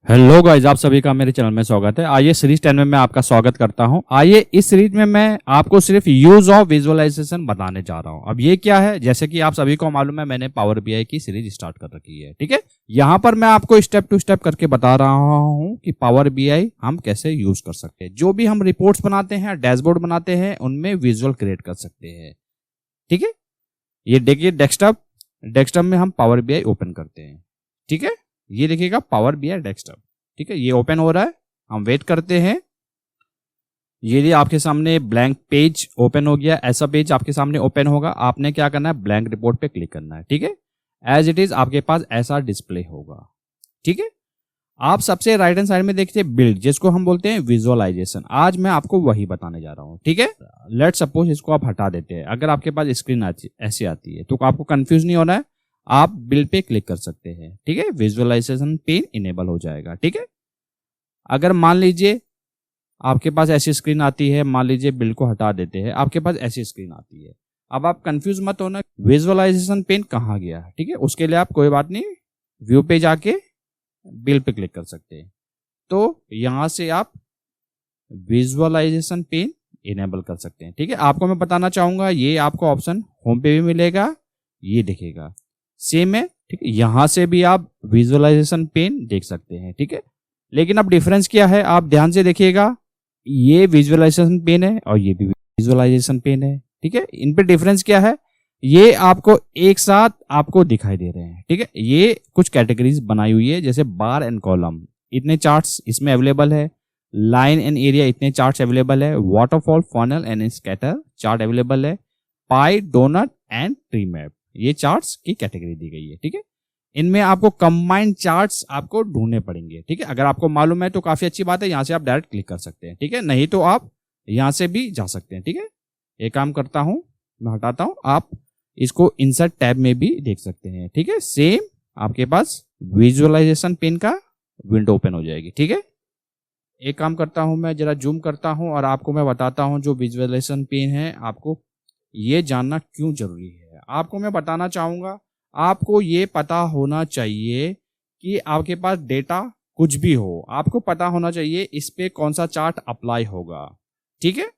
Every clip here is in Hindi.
हेलो गाइस, आप सभी का मेरे चैनल में स्वागत है। आइए सीरीज 10 में मैं आपका स्वागत करता हूं। आइए इस सीरीज में मैं आपको सिर्फ यूज ऑफ विजुअलाइजेशन बताने जा रहा हूं। अब ये क्या है, जैसे कि आप सभी को मालूम है मैंने पावर बीआई की सीरीज स्टार्ट कर रखी है, ठीक है। यहां पर मैं आपको स्टेप टू स्टेप करके बता रहा हूं कि पावर बीआई हम कैसे यूज कर सकते हैं। जो भी हम रिपोर्ट्स बनाते हैं, डैशबोर्ड बनाते हैं, उनमें विजुअल क्रिएट कर सकते हैं, ठीक है। ये देखिए डेस्कटॉप में हम पावर बीआई ओपन करते हैं, ठीक है। ये देखिएगा पावर बीआई डेस्कटॉप, ठीक है। ये ओपन हो रहा है, हम वेट करते हैं। ये आपके सामने ब्लैंक पेज ओपन हो गया। ऐसा पेज आपके सामने ओपन होगा। आपने क्या करना है, ब्लैंक रिपोर्ट पे क्लिक करना है, ठीक है। एज इट इज आपके पास ऐसा डिस्प्ले होगा, ठीक है। आप सबसे राइट हैंड साइड में देखिए बिल्ड, जिसको हम बोलते हैं विजुअलाइजेशन। आज मैं आपको वही बताने जा रहा हूं, ठीक है। लेट सपोज इसको आप हटा देते हैं। अगर आपके पास स्क्रीन ऐसी आती है तो आपको कंफ्यूज नहीं होना है, आप बिल पे क्लिक कर सकते हैं, ठीक है। विजुअलाइजेशन पेन इनेबल हो जाएगा, ठीक है। अगर मान लीजिए आपके पास ऐसी स्क्रीन आती है, मान लीजिए बिल को हटा देते हैं, आपके पास ऐसी स्क्रीन आती है। अब आप कंफ्यूज मत होना विजुअलाइजेशन पेन कहाँ गया, ठीक है। उसके लिए आप कोई बात नहीं, व्यू पे जाके बिल पे क्लिक कर सकते हैं। तो यहां से आप विजुअलाइजेशन पेन इनेबल कर सकते हैं, ठीक है। आपको मैं बताना चाहूंगा, ये आपको ऑप्शन होम पे भी मिलेगा, ये दिखेगा सेम है, ठीक है। यहां से भी आप विजुअलाइजेशन पेन देख सकते हैं, ठीक है। लेकिन अब डिफरेंस क्या है, आप ध्यान से देखिएगा। ये विजुअलाइजेशन पेन है और ये भी विजुअलाइजेशन पेन है, ठीक है। इन पे डिफरेंस क्या है, ये आपको एक साथ आपको दिखाई दे रहे हैं, ठीक है। ये कुछ कैटेगरीज बनाई हुई है, जैसे बार एंड कॉलम, इतने चार्ट्स इसमें अवेलेबल है। लाइन एंड एरिया, इतने चार्ट्स अवेलेबल है। Waterfall, funnel and scatter chart available है। पाई, डोनट एंड ट्री मैप, ये चार्ट्स की कैटेगरी दी गई है, ठीक है। इनमें आपको कंबाइंड चार्ट्स आपको ढूंढने पड़ेंगे, ठीक है। अगर आपको मालूम है तो काफी अच्छी बात है, यहां से आप डायरेक्ट क्लिक कर सकते हैं, ठीक है। नहीं तो आप यहां से भी जा सकते हैं, ठीक है। एक काम करता हूं, मैं हटाता हूं, आप इसको इंसर्ट टैब में भी देख सकते हैं, ठीक है। सेम आपके पास विजुअलाइजेशन पेन का विंडो ओपन हो जाएगी, ठीक है। एक काम करता हूं, मैं जरा जूम करता हूं और आपको मैं बताता हूं जो विजुअलाइजेशन पेन है, आपको ये जानना क्यों जरूरी है। आपको मैं बताना चाहूंगा, आपको ये पता होना चाहिए कि आपके पास डेटा कुछ भी हो, आपको पता होना चाहिए इस पे कौन सा चार्ट अप्लाई होगा, ठीक है।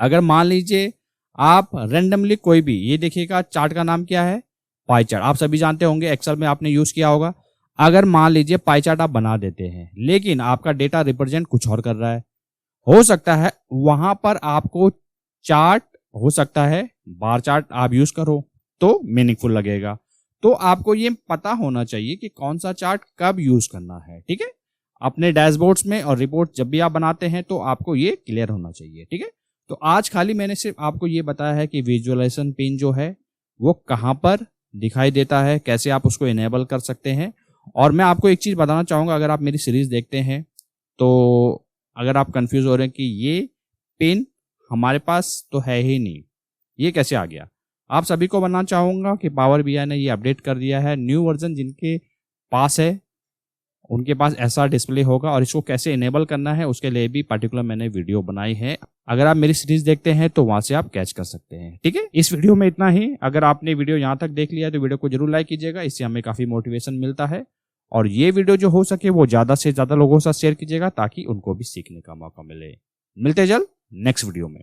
अगर मान लीजिए आप रेंडमली कोई भी, ये देखिएगा चार्ट का नाम क्या है, पाई चार्ट। आप सभी जानते होंगे, एक्सेल में आपने यूज किया होगा। अगर मान लीजिए पाई चार्ट आप बना देते हैं, लेकिन आपका डेटा रिप्रेजेंट कुछ और कर रहा है, हो सकता है वहां पर आपको चार्ट, हो सकता है बार चार्ट आप यूज करो तो मीनिंगफुल लगेगा। तो आपको ये पता होना चाहिए कि कौन सा चार्ट कब यूज करना है, ठीक है। अपने डैशबोर्ड्स में और रिपोर्ट जब भी आप बनाते हैं तो आपको ये क्लियर होना चाहिए, ठीक है। तो आज खाली मैंने सिर्फ आपको ये बताया है कि विजुअलाइजेशन पेन जो है वो कहां पर दिखाई देता है, कैसे आप उसको इनेबल कर सकते हैं। और मैं आपको एक चीज बताना चाहूंगा, अगर आप मेरी सीरीज देखते हैं तो अगर आप कंफ्यूज हो रहे हैं कि ये पेन हमारे पास तो है ही नहीं, ये कैसे आ गया, आप सभी को बताना चाहूंगा कि पावर बीआई ने ये अपडेट कर दिया है। न्यू वर्जन जिनके पास है उनके पास ऐसा डिस्प्ले होगा, और इसको कैसे इनेबल करना है उसके लिए भी पर्टिकुलर मैंने वीडियो बनाई है। अगर आप मेरी सीरीज देखते हैं तो वहां से आप कैच कर सकते हैं, ठीक है। इस वीडियो में इतना ही। अगर आपने वीडियो यहां तक देख लिया तो वीडियो को जरूर लाइक कीजिएगा, इससे हमें काफी मोटिवेशन मिलता है। और ये वीडियो जो हो सके वो ज्यादा से ज्यादा लोगों के साथ शेयर कीजिएगा, ताकि उनको भी सीखने का मौका मिले। मिलते जल्द नेक्स्ट वीडियो में।